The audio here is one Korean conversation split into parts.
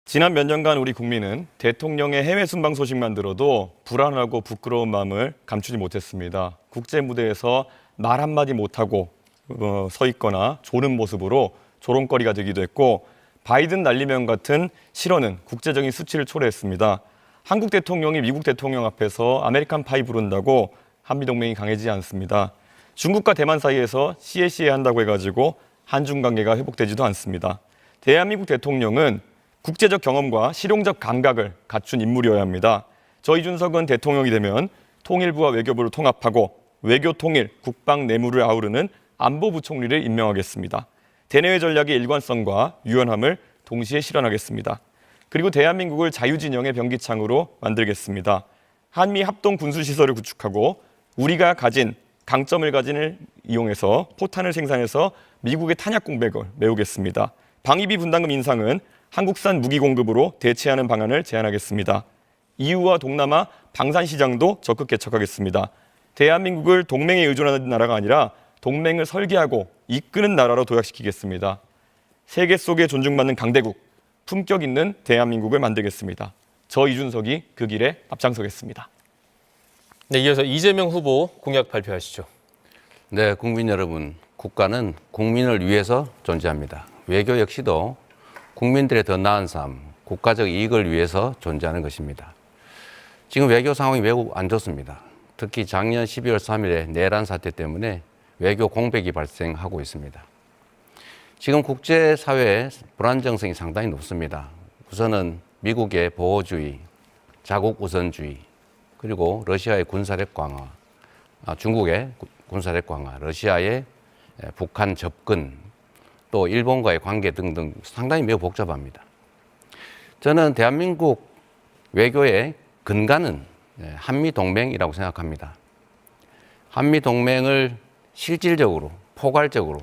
지난 몇 년간 우리 국민은 대통령의 해외 순방 소식만 들어도 불안하고 부끄러운 마음을 감추지 못했습니다. 국제 무대에서 말 한마디 못하고 서 있거나 조는 모습으로 조롱거리가 되기도 했고 바이든 날리면 같은 실언은 국제적인 수치를 초래했습니다. 한국 대통령이 미국 대통령 앞에서 아메리칸 파이 부른다고 한미동맹이 강해지지 않습니다. 중국과 대만 사이에서 CACA 한다고 해가지고 한중 관계가 회복되지도 않습니다. 대한민국 대통령은 국제적 경험과 실용적 감각을 갖춘 인물이어야 합니다. 저 이준석은 대통령이 되면 통일부와 외교부를 통합하고 외교 통일, 국방 내무를 아우르는 안보부총리를 임명하겠습니다. 대내외 전략의 일관성과 유연함을 동시에 실현하겠습니다. 그리고 대한민국을 자유진영의 병기창으로 만들겠습니다. 한미 합동 군수시설을 구축하고 우리가 가진 강점을 이용해서 포탄을 생산해서 미국의 탄약 공백을 메우겠습니다. 방위비 분담금 인상은 한국산 무기 공급으로 대체하는 방안을 제안하겠습니다. EU와 동남아 방산 시장도 적극 개척하겠습니다. 대한민국을 동맹에 의존하는 나라가 아니라 동맹을 설계하고 이끄는 나라로 도약시키겠습니다. 세계 속에 존중받는 강대국, 품격 있는 대한민국을 만들겠습니다. 저 이준석이 그 길에 앞장서겠습니다. 네, 이어서 이재명 후보 공약 발표하시죠. 네, 국민 여러분, 국가는 국민을 위해서 존재합니다. 외교 역시도 국민들의 더 나은 삶, 국가적 이익을 위해서 존재하는 것입니다. 지금 외교 상황이 매우 안 좋습니다. 특히 작년 12월 3일에 내란 사태 때문에 외교 공백이 발생하고 있습니다. 지금 국제사회의 불안정성이 상당히 높습니다. 우선은 미국의 보호주의, 자국 우선주의, 그리고 러시아의 군사력 강화, 중국의 군사력 강화, 러시아의 북한 접근, 또 일본과의 관계 등등 상당히 매우 복잡합니다. 저는 대한민국 외교의 근간은 한미동맹이라고 생각합니다. 한미동맹을 실질적으로, 포괄적으로,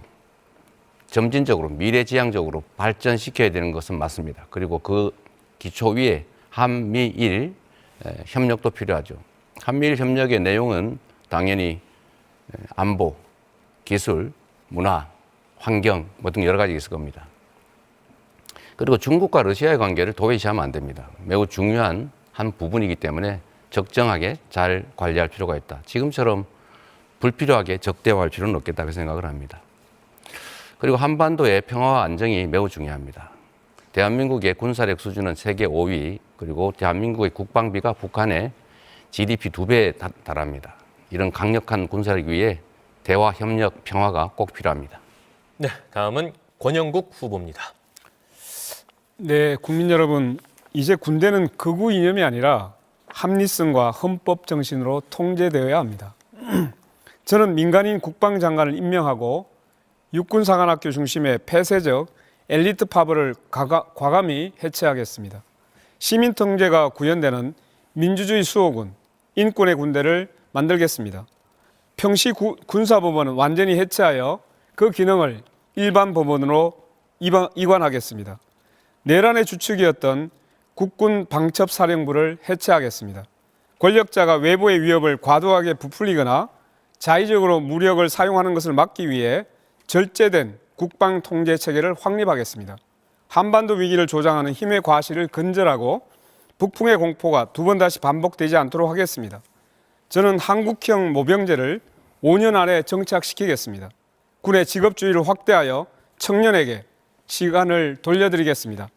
점진적으로, 미래지향적으로 발전시켜야 되는 것은 맞습니다. 그리고 그 기초 위에 한미일 협력도 필요하죠. 한미일 협력의 내용은 당연히 안보, 기술, 문화, 환경 등 여러 가지 있을 겁니다. 그리고 중국과 러시아의 관계를 도외시하면 안 됩니다. 매우 중요한 한 부분이기 때문에 적정하게 잘 관리할 필요가 있다. 지금처럼 불필요하게 적대화할 필요는 없겠다고 생각을 합니다. 그리고 한반도의 평화와 안정이 매우 중요합니다. 대한민국의 군사력 수준은 세계 5위, 그리고 대한민국의 국방비가 북한의 GDP 2배에 달합니다. 이런 강력한 군사력 위에 대화, 협력, 평화가 꼭 필요합니다. 네, 다음은 권영국 후보입니다. 네, 국민 여러분, 이제 군대는 극우 이념이 아니라 합리성과 헌법 정신으로 통제되어야 합니다. 저는 민간인 국방장관을 임명하고 육군사관학교 중심의 폐쇄적 엘리트 파벌을 과감히 해체하겠습니다. 시민 통제가 구현되는 민주주의 수호군, 인권의 군대를 만들겠습니다. 평시 군사법원은 완전히 해체하여 그 기능을 일반 법원으로 이관하겠습니다. 내란의 주축이었던 국군 방첩사령부를 해체하겠습니다. 권력자가 외부의 위협을 과도하게 부풀리거나 자의적으로 무력을 사용하는 것을 막기 위해 절제된 국방 통제 체계를 확립하겠습니다. 한반도 위기를 조장하는 힘의 과실을 근절하고 북풍의 공포가 두 번 다시 반복되지 않도록 하겠습니다. 저는 한국형 모병제를 5년 안에 정착시키겠습니다. 군의 직업주의를 확대하여 청년에게 시간을 돌려드리겠습니다.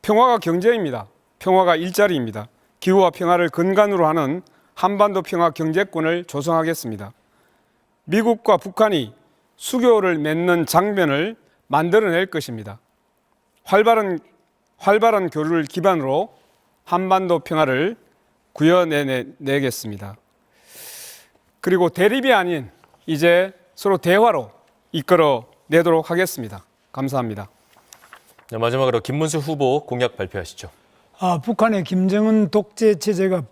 평화가 경제입니다. 평화가 일자리입니다. 기후와 평화를 근간으로 하는 한반도 평화 경제권을 조성하겠습니다. 미국과 북한이 수교를 맺는 장면을 만들어낼 것입니다. 활발한 교류를 기반으로 한반도 평화를 구현해내겠습니다. 그리고 대립이 아닌 이제 서로 대화로 이끌어내도록 하겠습니다. 감사합니다. 네, 마지막으로 김문수 후보 공약 발표하시죠. 북한의 김정은 독재 체제가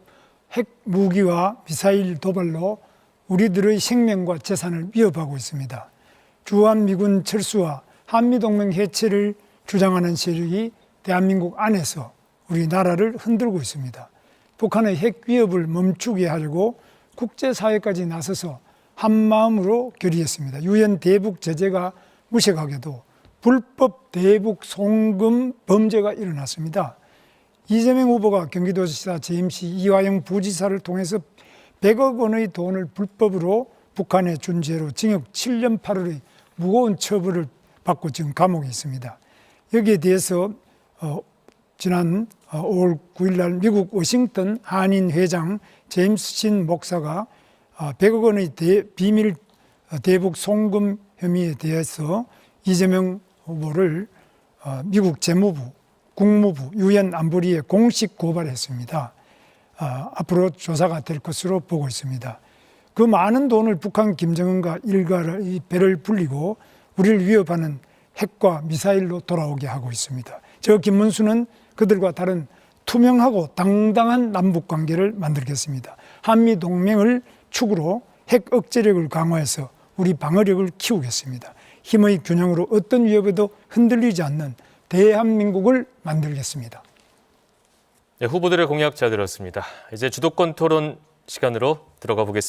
핵 무기와 미사일 도발로 우리들의 생명과 재산을 위협하고 있습니다. 주한미군 철수와 한미동맹 해체를 주장하는 세력이 대한민국 안에서 우리나라를 흔들고 있습니다. 북한의 핵 위협을 멈추게 하려고 국제사회까지 나서서 한마음으로 결의했습니다. 유엔 대북 제재가 무색하게도 불법 대북 송금 범죄가 일어났습니다. 이재명 후보가 경기도지사 재임시 이화영 부지사를 통해서 100억 원의 돈을 불법으로 북한에 준 죄로 징역 7년 8월의 무거운 처벌을 받고 지금 감옥에 있습니다. 여기에 대해서 지난 5월 9일 날 미국 워싱턴 한인 회장 제임스 신 목사가 100억 원의 비밀 대북 송금 혐의에 대해서 이재명 후보를 미국 재무부, 국무부, 유엔 안보리에 공식 고발했습니다. 앞으로 조사가 될 것으로 보고 있습니다. 그 많은 돈을 북한 김정은과 일가의 배를 불리고 우리를 위협하는 핵과 미사일로 돌아오게 하고 있습니다. 저 김문수는 그들과 다른 투명하고 당당한 남북 관계를 만들겠습니다. 한미 동맹을 축으로 핵 억제력을 강화해서 우리 방어력을 키우겠습니다. 힘의 균형으로 어떤 위협에도 흔들리지 않는 대한민국을 만들겠습니다. 네, 후보들의 공약 잘 들었습니다. 이제 주도권 토론 시간으로 들어가 보겠습니다.